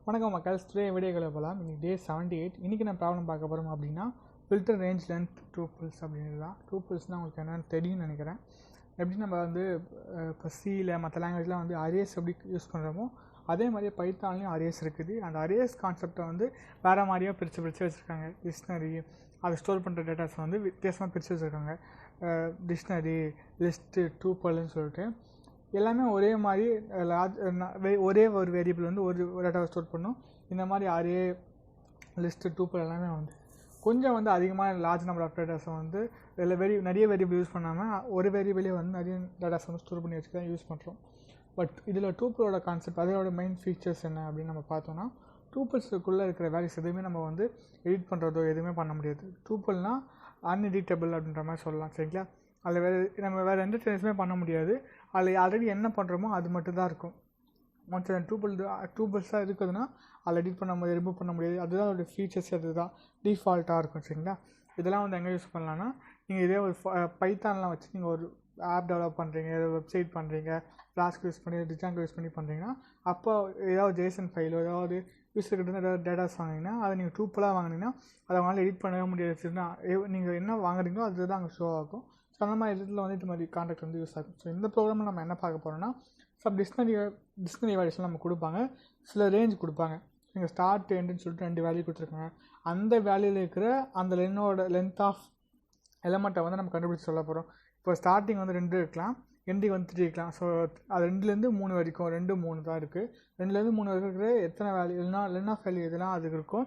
வணக்கம் மக்கள், ஸ்டே வீடியோக்களை போகலாம். இன்னைக்கு டே 78. இன்றைக்கி நான் ப்ராப்ளம் பார்க்க போகிறோம் அப்படின்னா ஃபில்டர் ரேஞ்ச் லென்த் டூப்பிள்ஸ் அப்படின்றது தான். டூப்பிள்ஸ்னால் உங்களுக்கு என்னென்னு தெரியும்னு நினைக்கிறேன். எப்படி நம்ம வந்து இப்போ சியில் மற்ற லாங்குவேஜ்லாம் வந்து அரேஸ் எப்படி யூஸ் பண்ணுறோமோ அதே மாதிரியே பைத்தான்லேயும் அரேஸ் இருக்குது. அந்த அரேஸ் கான்செப்டை வந்து வேறு மாதிரியாக பிரித்து வச்சுருக்காங்க. டிக்ஷனரி அதை ஸ்டோர் பண்ணுற டேட்டாஸை வந்து வித்தியாசமாக பிரித்து வச்சுருக்காங்க. டிக்ஷனரி, லிஸ்ட்டு, டூப்பிள்னு சொல்லிட்டு எல்லாமே ஒரே மாதிரி ஒரே ஒரு வேரியபிள் வந்து ஒரு டேட்டாவை ஸ்டோர் பண்ணும். இந்த மாதிரி அரே, லிஸ்ட்டு, டூப்பிள் எல்லாமே வந்து கொஞ்சம் வந்து அதிகமாக லார்ஜ் நம்பர் ஆஃப் டேட்டாஸை வந்து இதில் நிறைய வேரியபிள் யூஸ் பண்ணாமல் ஒரு வேரியபிளே வந்து நிறைய டேட்டாஸை வந்து ஸ்டோர் பண்ணி வச்சு தான் யூஸ் பண்ணுறோம். பட் இதில் டூப்பிளோட கான்செப்ட், அதோட மெயின் ஃபீச்சர்ஸ் என்ன அப்படின்னு நம்ம பார்த்தோன்னா, டூப்பிள்ஸுக்குள்ளே இருக்கிற வேல்யூஸ் எதுவுமே நம்ம வந்து எடிட் பண்ணுறதோ எதுவுமே பண்ண முடியாது. டூப்பிள்னால் அன்எடிட்டபிள் அப்படின்ற மாதிரி சொல்லலாம். சரிங்களா? அதில் நம்ம வேறு எந்த சேஞ்சஸுமே பண்ண முடியாது. அதில் ஆல்ரெடி என்ன பண்ணுறோமோ அது மட்டும்தான் இருக்கும். மற்ற டூப்பிள்ஸாக இருக்குதுன்னா அதில் எடிட் பண்ண முடியாது, ரிமூவ் பண்ண முடியாது. அதுதான் அதோடய ஃபீச்சர்ஸ், அதுதான் டிஃபால்ட்டாக இருக்கும். சரிங்களா? இதெல்லாம் வந்து எங்கே யூஸ் பண்ணலான்னா, நீங்கள் இதே ஒரு பைத்தான்லாம் வச்சு நீங்கள் ஒரு ஆப் டெவலப் பண்ணுறீங்க, ஏதாவது வெப்சைட் பண்ணுறீங்க, ஃப்ளாஸ்க் யூஸ் பண்ணி டிஜாங்கோ யூஸ் பண்ணி பண்ணுறீங்கன்னா, அப்போ ஏதாவது ஜேசன் ஃபைலோ ஏதாவது யூஸர்கிட்ட ஏதாவது டேட்டாஸ் வாங்கினீங்கன்னா அதை நீங்கள் டூப்பிளாக வாங்கினீங்கன்னா அதை அவங்களால எடிட் பண்ணவே முடியாதுன்னா நீங்கள் என்ன வாங்குறீங்களோ அதுதான் அங்கே ஷோ ஆகும். ஸோ அந்த மாதிரி இதில் வந்து இது மாதிரி கான்டாக்ட் வந்து யூஸ் ஆகும். ஸோ இந்த ப்ரோக்ராமில் நம்ம என்ன பார்க்க போகிறோம்னா, சம் டிக்ஷனரி வேல்யூஸ்லாம் நம்ம கொடுப்பாங்க, சில ரேஞ்ச் கொடுப்பாங்க. நீங்கள் ஸ்டார்ட் எண்டுன்னு சொல்லிட்டு 2 வேல்யூ கொடுத்துருக்காங்க. அந்த வேல்யூவில் இருக்கிற அந்த லென்த் ஆஃப் எலமெண்ட்டை வந்து நம்ம கண்டுபிடிச்சி சொல்ல போகிறோம். இப்போ ஸ்டார்டிங் வந்து 2 இருக்கலாம், எண்டிங் வந்து 3 இருக்கலாம். ஸோ அது 2லேருந்து 3 வரைக்கும் 2, 3 தான் இருக்குது. 2லேருந்து 3 வரைக்கும் இருக்கிற எத்தனை வேல்யூ இல்லைனா லென் ஆஃப் வேல்யூ இதெல்லாம் அதுக்கு இருக்கும்.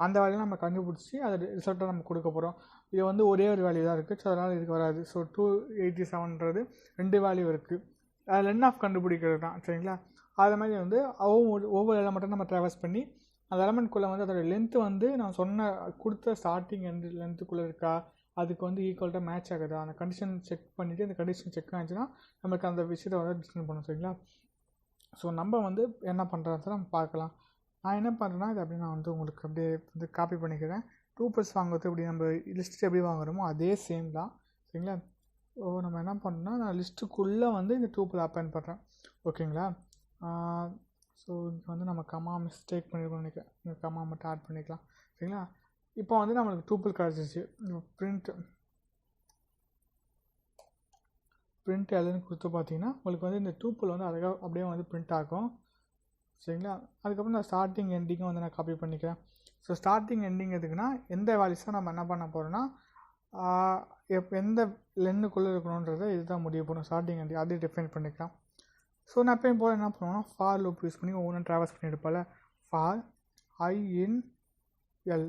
அந்த வேல்யூ நம்ம கண்டுபிடிச்சி அது ரிசல்ட்டை நம்ம கொடுக்க போகிறோம். இது வந்து ஒரே ஒரு வேல்யூ தான் இருக்குது. ஸோ அதனால் இதுக்கு வராது. ஸோ 287ன்றது 2 வேல்யூ இருக்குது. அது லென் ஆஃப் கண்டுபிடிக்கிறது தான். சரிங்களா? அது மாதிரி வந்து ஒவ்வொரு எலமெண்ட்டும் நம்ம ட்ராவர்ஸ் பண்ணி அந்த எலமெண்ட்குள்ளே வந்து அதோடய லென்த்து வந்து நான் கொடுத்த ஸ்டார்டிங் எண்டு லென்த்துக்குள்ளே இருக்கா, அதுக்கு வந்து ஈக்குவல்ட்டாக மேட்ச் ஆகுதா, அந்த கண்டிஷன் செக் பண்ணிவிட்டு அந்த கண்டிஷன் செக் ஆச்சுன்னா நமக்கு அந்த விஷயத்தை வந்து டிஸ்கஸ் பண்ணணும். சரிங்களா? ஸோ நம்ம வந்து என்ன பண்ணுறத நம்ம பார்க்கலாம். நான் என்ன பண்ணுறேன்னா, இது அப்படியே நான் வந்து உங்களுக்கு அப்படியே வந்து காப்பி பண்ணிக்கிறேன். டூப்பிள்ஸ் வாங்குறது எப்படி நம்ம லிஸ்ட்டு எப்படி வாங்குறோமோ அதே சேம் தான். சரிங்களா? நம்ம என்ன பண்ணுறோம்னா, நான் லிஸ்ட்டுக்குள்ளே வந்து இந்த டூப்பிள் அப்பாயின் பண்ணுறேன். ஓகேங்களா? ஸோ இங்கே வந்து நம்ம கமா மிஸ்டேக் பண்ணியிருக்கோம்னு நினைக்கிறேன். இங்கே கமா மட்டும் ஆட் பண்ணிக்கலாம். சரிங்களா? இப்போ வந்து நம்மளுக்கு டூப்பிள் கிடச்சிச்சு. பிரிண்ட் எல்லுன்னு கொடுத்து பார்த்தீங்கன்னா உங்களுக்கு வந்து இந்த டூப்பிள் வந்து அழகாக அப்படியே வந்து பிரிண்ட் ஆகும். சரிங்களா? அதுக்கப்புறம் நான் ஸ்டார்டிங் எண்டிங்கும் வந்து நான் காப்பி பண்ணிக்கிறேன். ஸோ ஸ்டார்டிங் எண்டிங் எதுக்குன்னா, எந்த வேல்யூஸாக நம்ம என்ன பண்ண போகிறோன்னா எந்த லென்னுக்குள்ளே இருக்கணுன்றதை இதுதான் முடிவு பண்ணும். ஸ்டார்டிங் எண்டிங் அதே டிஃபைன் பண்ணிக்கலாம். ஸோ நான் எப்பயும் போல் என்ன பண்ணுவோன்னா, ஃபார் லூப் யூஸ் பண்ணி ஒவ்வொன்றும் ட்ராவர்ஸ் பண்ணி எடுப்பால. ஃபார் ஐ இன் எல்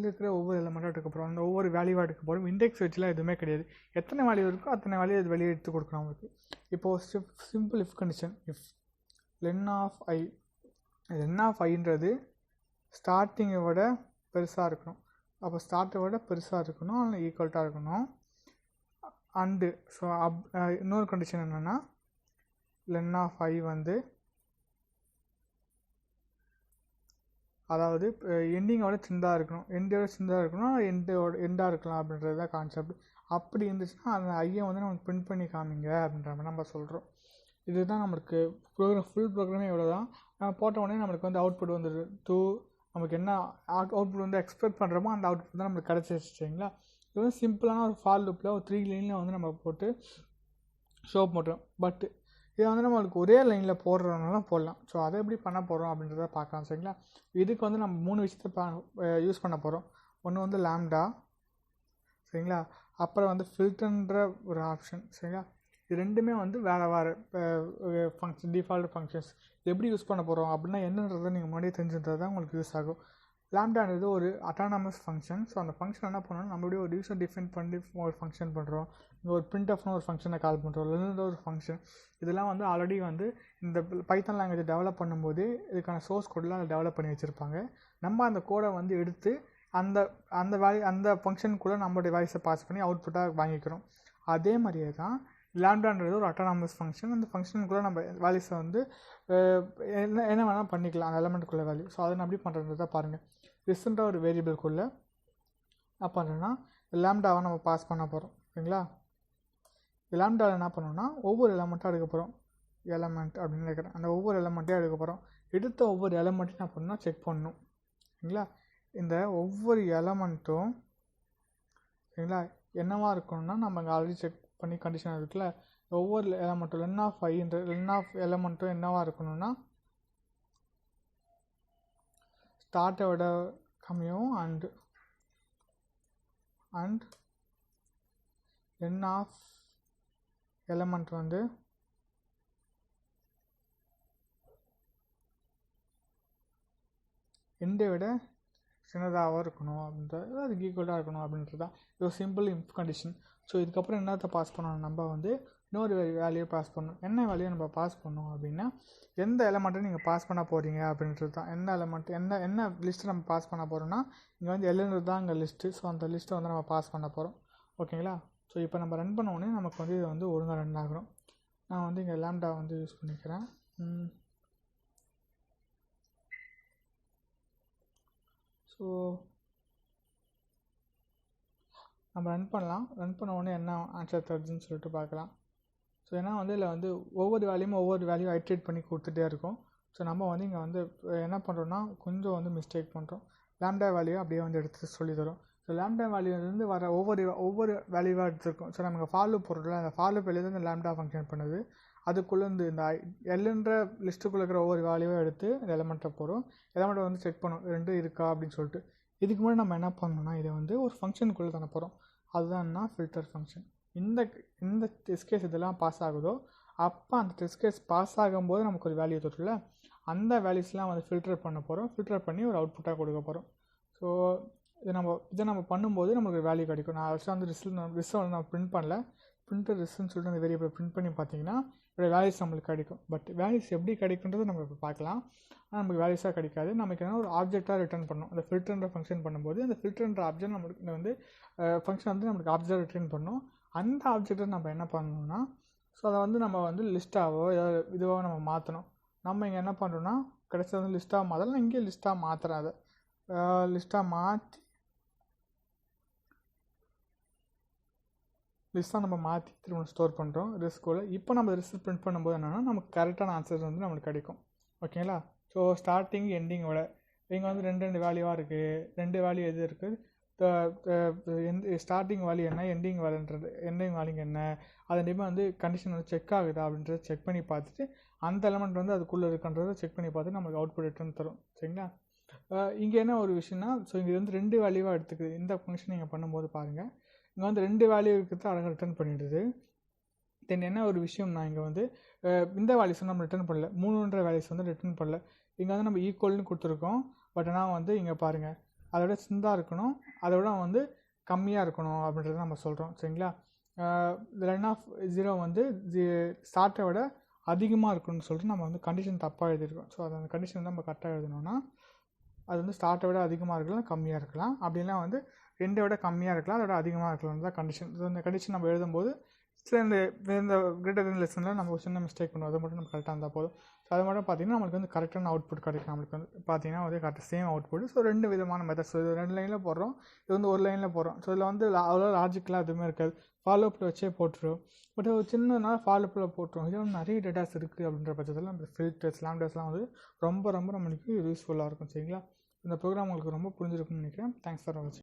இருக்கிற ஒவ்வொரு எலமெண்ட்டாக எடுக்க போகிறோம். அந்த ஒவ்வொரு வேல்யூவாக எடுக்க போகிறோம். இண்டெக்ஸ் வச்சுலாம் எதுவுமே கிடையாது. எத்தனை வேல்யூ இருக்கோ அத்தனை வேல்யூ அது வெளியே எடுத்து கொடுக்குறோம் அவங்களுக்கு. இப்போது simple if condition, if len of ஐன்றது ஸ்டார்டிங்கை விட பெருசாக இருக்கணும். அப்போ ஸ்டார்ட்டை விட பெருசாக இருக்கணும், அதில் ஈக்குவல்ட்டாக இருக்கணும். அண்டு ஸோ இன்னொரு கண்டிஷன் என்னென்னா, லென் ஆஃப் ஐ வந்து அதாவது எண்டிங்கோட சின்னதாக இருக்கணும். எண்டோட சின்னதாக இருக்கணும், எண்டாக இருக்கலாம் அப்படின்றது தான் கான்செப்ட். அப்படி இருந்துச்சுன்னா அந்த ஐயை வந்து நமக்கு பிரிண்ட் பண்ணி காமிங்க அப்படின்ற மாதிரி நம்ம சொல்கிறோம். இதுதான் நம்மளுக்கு ஃபுல் ப்ரோக்ராமே இவ்வளோ தான். நம்ம போட்ட உடனே நம்மளுக்கு வந்து அவுட்புட் வந்துடுது. நமக்கு என்ன அவுட்புட் வந்து எக்ஸ்பெக்ட் பண்ணுறோமோ அந்த அவுட்புட் தான் நம்மளுக்கு கிடச்சிருச்சு. சரிங்களா? இது வந்து சிம்பிளான ஒரு ஃபார் லூப்பில் ஒரு 3 லைனில் வந்து நம்ம போட்டு ஷோ பண்ணுறோம். பட் இதை வந்து நம்மளுக்கு ஒரே லைனில் போடுறதுனால போடலாம். ஸோ அதை எப்படி பண்ண போகிறோம் அப்படின்றத பார்க்கலாம். சரிங்களா? இதுக்கு வந்து நம்ம 3 விஷயத்தை யூஸ் பண்ண போகிறோம். ஒன்று வந்து லாம்டா, சரிங்களா? அப்புறம் வந்து ஃபில்டர்ன்ற ஒரு ஆப்ஷன். சரிங்களா? இது ரெண்டுமே வந்து வேறு ஃபங்க்ஷன், டிஃபால்ட் ஃபங்க்ஷன்ஸ். எப்படி யூஸ் பண்ண போகிறோம் அப்படின்னா என்னன்றதை நீங்கள் முன்னாடியே தெரிஞ்சுன்றது தான் உங்களுக்கு யூஸ் ஆகும். லாம்டான்றது ஒரு அட்டானமஸ் ஃபங்க்ஷன். ஸோ அந்த ஃபங்க்ஷன் என்ன பண்ணணும், நம்மளுடைய ஒரு யூஸர் டிஃபைன் பண்ணி ஒரு ஃபங்க்ஷன் பண்ணுறோம். இங்கே ஒரு பிரிண்ட் ஆஃப்னு ஒரு ஃபங்க்ஷனை கால் பண்ணுறோம், இல்லைன்னா ஒரு ஃபங்க்ஷன். இதெல்லாம் வந்து ஆல்ரெடி வந்து இந்த பைத்தான் லாங்குவேஜ் டெவலப் பண்ணும்போது இதுக்கான சோர்ஸ் கோடெலாம் அதை டெவலப் பண்ணி வச்சுருப்பாங்க. நம்ம அந்த கோடை வந்து எடுத்து அந்த ஃபங்க்ஷனுக்குள்ளே நம்மளுடைய வேல்யூஸை பாஸ் பண்ணி அவுட்புட்டாக வாங்கிக்கிறோம். அதே மாதிரியே தான் லாம்டான்றது ஒரு அட்டானமஸ் ஃபங்க்ஷன். அந்த ஃபங்க்ஷனுக்குள்ளே நம்ம வேல்யூஸை வந்து என்ன வேணால் பண்ணிக்கலாம், அந்த எலமெண்ட்டுக்குள்ளே வேல்யூ. ஸோ அதை நான் எப்படி பண்ணுறது தான் பாருங்கள். ரீசெண்டாக ஒரு வேரியபிள்குள்ளே என்ன பண்ணுறேன்னா லாம்டாவை நம்ம பாஸ் பண்ண போகிறோம். சரிங்களா? லாம்டாவில் என்ன பண்ணோம்னா ஒவ்வொரு எலமெண்ட்டாக எடுக்க போகிறோம். எலமெண்ட் அப்படின்னு நினைக்கிறேன். அந்த ஒவ்வொரு எலமெண்ட்டையும் எடுக்க போகிறோம். எடுத்த ஒவ்வொரு எலமெண்ட்டையும் நான் பண்ணால் செக் பண்ணணும். சரிங்களா? இந்த ஒவ்வொரு எலமெண்ட்டும் சரிங்களா என்னவா இருக்கணும்னா, நம்ம அங்கே ஆல்ரெடி செக் பண்ணி கண்டிஷன் இருக்குல்ல, ஒவ்வொரு எலமெண்ட்டும் லென் ஆஃப் ஐன்ற லென் ஆஃப் எலமெண்ட்டும் என்னவா இருக்கணும்னா ஸ்டார்ட்டை விட கம்மியும் அண்ட் லென் ஆஃப் எலமெண்ட் வந்து எண்டை விட சின்னதாக இருக்கணும் அப்படின்றது, அதுக்கு ஈக்குவலாக இருக்கணும் அப்படின்றது தான் இது சிம்பிள் இஃப் கண்டிஷன். ஸோ இதுக்கப்புறம் என்னத்தை பாஸ் பண்ணணும், நம்ம வந்து இன்னொரு வேல்யூ பாஸ் பண்ணணும். என்ன வேல்யூ நம்ம பாஸ் பண்ணோம் அப்படின்னா, எந்த எலமெண்ட்டை நீங்கள் பாஸ் பண்ண போகிறீங்க அப்படின்றது தான். எந்த எலமெண்ட் என்ன லிஸ்ட்டு நம்ம பாஸ் பண்ண போகிறோம்னா, இங்கே வந்து எல்லுன்றது தான் இங்கே லிஸ்ட்டு. ஸோ அந்த லிஸ்ட்டை வந்து நம்ம பாஸ் பண்ண போகிறோம். ஓகேங்களா? ஸோ இப்போ நம்ம ரன் பண்ண உடனே நமக்கு வந்து இது வந்து ஒழுங்காக ரன் ஆகணும். நான் வந்து இங்கே லாம்டா வந்து யூஸ் பண்ணிக்கிறேன். ஸோ நம்ம ரன் பண்ணலாம். ரன் பண்ண உடனே என்ன ஆன்சர் தருதுன்னு சொல்லிட்டு பார்க்கலாம். ஸோ ஏன்னா வந்து இதில் வந்து ஒவ்வொரு வேல்யூ ஐட்ரேட் பண்ணி கொடுத்துட்டே இருக்கும். ஸோ நம்ம வந்து இங்கே வந்து என்ன பண்ணுறோன்னா கொஞ்சம் வந்து மிஸ்டேக் பண்ணுறோம். லேம்டா வேல்யூ அப்படியே வந்து எடுத்து சொல்லி தரும். ஸோ லேம்டா வேல்யூலேருந்து வர ஒவ்வொரு வேல்யூவாக எடுத்துருக்கோம். ஸோ நமக்கு ஃபாலோ போடுறோம்ல, அந்த ஃபாலோ வேல்யூ இந்த லேம்டா ஃபங்க்ஷன் பண்ணுது. அதுக்குள்ளேருந்து இந்த எல்லுன்ற லிஸ்ட்டுக்குள்ளே இருக்கிற ஒவ்வொரு வேல்யூவாக எடுத்து இந்த எலமெண்ட்டை போகிறோம். எலமெண்ட்டை வந்து செக் பண்ணும் ரெண்டு இருக்கா அப்படின்னு சொல்லிட்டு. இதுக்கு முன்னாடி நம்ம என்ன பண்ணோம்னா, இதை வந்து ஒரு ஃபங்க்ஷனுக்குள்ளே தானே போகிறோம். அதுதான்னா ஃபில்டர் ஃபங்க்ஷன். இந்த டெஸ்ட் கேஸ் இதெல்லாம் பாஸ் ஆகுதோ அப்போ அந்த டெஸ்ட் கேஸ் பாஸ் ஆகும்போது நமக்கு ஒரு வேல்யூ தரும்ல, அந்த வேல்யூஸ்லாம் வந்து ஃபில்டர் பண்ண போகிறோம். ஃபில்டர் பண்ணி ஒரு அவுட்புட்டாக கொடுக்க போகிறோம். ஸோ இதை நம்ம பண்ணும்போது நமக்கு ஒரு வேல்யூ கிடைக்கும். நான் ஆக்சுவலாக வந்து ரிசல்ட் வந்து நான் பிரிண்ட் பண்ணல, பிரிண்டர் ரிசல்ட்னு சொல்லிட்டு அந்த வேரியபிளை பிரிண்ட் பண்ணி பார்த்தீங்கன்னா இதோட வேல்யூஸ் நம்மளுக்கு கிடைக்கும். பட் வேல்யூஸ் எப்படி கிடைக்குன்றது நம்ம இப்போ பார்க்கலாம். ஆனால் நமக்கு வேல்யூஸாக கிடைக்காது. நமக்கு என்ன ஒரு ஆப்ஜெக்டாக ரிட்டர்ன் பண்ணணும். அந்த ஃபில்டர்ன்ற ஃபங்க்ஷன் பண்ணும்போது அந்த ஃபில்டர்ன்ற ஆப்ஜெக்ட் நம்மளுக்கு வந்து ஃபங்க்ஷன் வந்து நம்மளுக்கு ஆப்ஜெக்டாக ரிட்டர்ன் பண்ணணும். அந்த ஆப்ஜெக்டை நம்ம என்ன பண்ணணும்னா, ஸோ அதை வந்து நம்ம வந்து லிஸ்ட்டாவோ ஏதாவது இதுவாக நம்ம மாற்றணும். நம்ம இங்கே என்ன பண்ணுறோன்னா, கிடைச்சது வந்து லிஸ்ட்டாக மாற்றலாம். இங்கே லிஸ்ட்டாக மாற்றுறேன். அதை லிஸ்ட்டாக மாற்றி லிஸ்ட்டாக நம்ம மாற்றி திரும்ப ஸ்டோர் பண்ணுறோம் ரிஸ்கோட. இப்போ நம்ம ரிஸ்க் பிரிண்ட் பண்ணும்போது என்னென்னா நமக்கு கரெக்டான ஆன்சர்ஸ் வந்து நம்மளுக்கு கிடைக்கும். ஓகேங்களா? ஸோ ஸ்டார்டிங் எண்டிங்கோட இங்கே வந்து ரெண்டு வேல்யூவாக இருக்குது. ரெண்டு வேல்யூ எது இருக்குது, ஸ்டார்டிங் வேல்யூ என்ன, எண்டிங் வேல்யூ என்ன, அதே வந்து கண்டிஷன் வந்து செக் ஆகுதா அப்படின்றத செக் பண்ணி பார்த்துட்டு அந்த எலமெண்ட் வந்து அதுக்குள்ளே இருக்குன்றதை செக் பண்ணி பார்த்துட்டு நமக்கு அவுட்புட் ரிட்டர்ன் தரும். சரிங்களா? இங்கே என்ன ஒரு விஷயம்னா, ஸோ இங்கே வந்து ரெண்டு வேல்யூவாக எடுத்துக்குது. இந்த ஃபங்க்ஷன் நீங்கள் பண்ணும்போது பாருங்கள், இங்கே வந்து ரெண்டு வேல்யூ இருக்கிறது அழகாக ரிட்டர்ன் பண்ணிடுது. தென் என்ன ஒரு விஷயம்னா, இங்கே வந்து இந்த வேல்யூஸ் நம்ம ரிட்டர்ன் பண்ணல, 3ன்ற வேல்யூஸ் வந்து ரிட்டர்ன் பண்ணல. இங்கே வந்து நம்ம ஈக்குவல்னு கொடுத்துருக்கோம். பட் ஆனால் வந்து இங்கே பாருங்கள், அதோட சின்னதாக இருக்கணும், அதோட வந்து கம்மியாக இருக்கணும் அப்படின்றத நம்ம சொல்கிறோம். சரிங்களா? லென் ஆஃப் 0 வந்து ஸ்டார்ட்டை விட அதிகமாக இருக்கணும்னு சொல்லிட்டு நம்ம வந்து கண்டிஷன் தப்பாக எழுதியிருக்கோம். ஸோ அந்த கண்டிஷன் வந்து நம்ம கரெக்டாக எழுதணும்னா அது வந்து ஸ்டார்ட்டை விட அதிகமாக இருக்கலாம், கம்மியாக இருக்கலாம். அப்படின்னா வந்து 2 விட கம்மியாக இருக்கலாம், அதோட அதிகமாக இருக்கலாம் தான் கண்டிஷன். ஸோ இந்த கண்டிஷன் நம்ம எழுதும்போது இந்த கிரேட்டர் தென் லெசனில் நம்ம ஒரு சின்ன மிஸ்டேக் பண்ணுவோம். அது மட்டும் நம்ம கரெக்டாக இருந்தால் போதும். ஸோ அது மட்டும் பார்த்தீங்கன்னா நம்மளுக்கு வந்து கரெக்டான அவுட்புட் கிடைக்கும். நம்மளுக்கு வந்து பார்த்தீங்கன்னா வந்து கரெக்டாக சேம் அவுட்புட். ஸோ 2 விதமான மெத்தட்ஸ். இது 2 லைனில் போடுறோம், இது வந்து ஒரு லைனில் போடுறோம். ஸோ இதில் வந்து அவ்வளோ லாஜிக்கலாக எதுவுமே இருக்காது. ஃபாலோஅப்பில் வச்சே போட்டுரும். பட் ஒரு சின்னனால ஃபாலோஅப்பில் போட்டுரும். இதில் வந்து நிறைய டேட்டாஸ் இருக்குது அப்படின்ற பட்சத்தில் நம்ம ஃபில்டர்ஸ் லாம்டாஸ்லாம் வந்து ரொம்ப நம்மளுக்கு யூஸ்ஃபுல்லாக இருக்கும். சரிங்களா? இந்த ப்ரோக்ராம் உங்களுக்கு ரொம்ப புரிஞ்சிருக்கும்னு நினைக்கிறேன். தேங்க்ஸ் ஃபார் வாட்சிங்.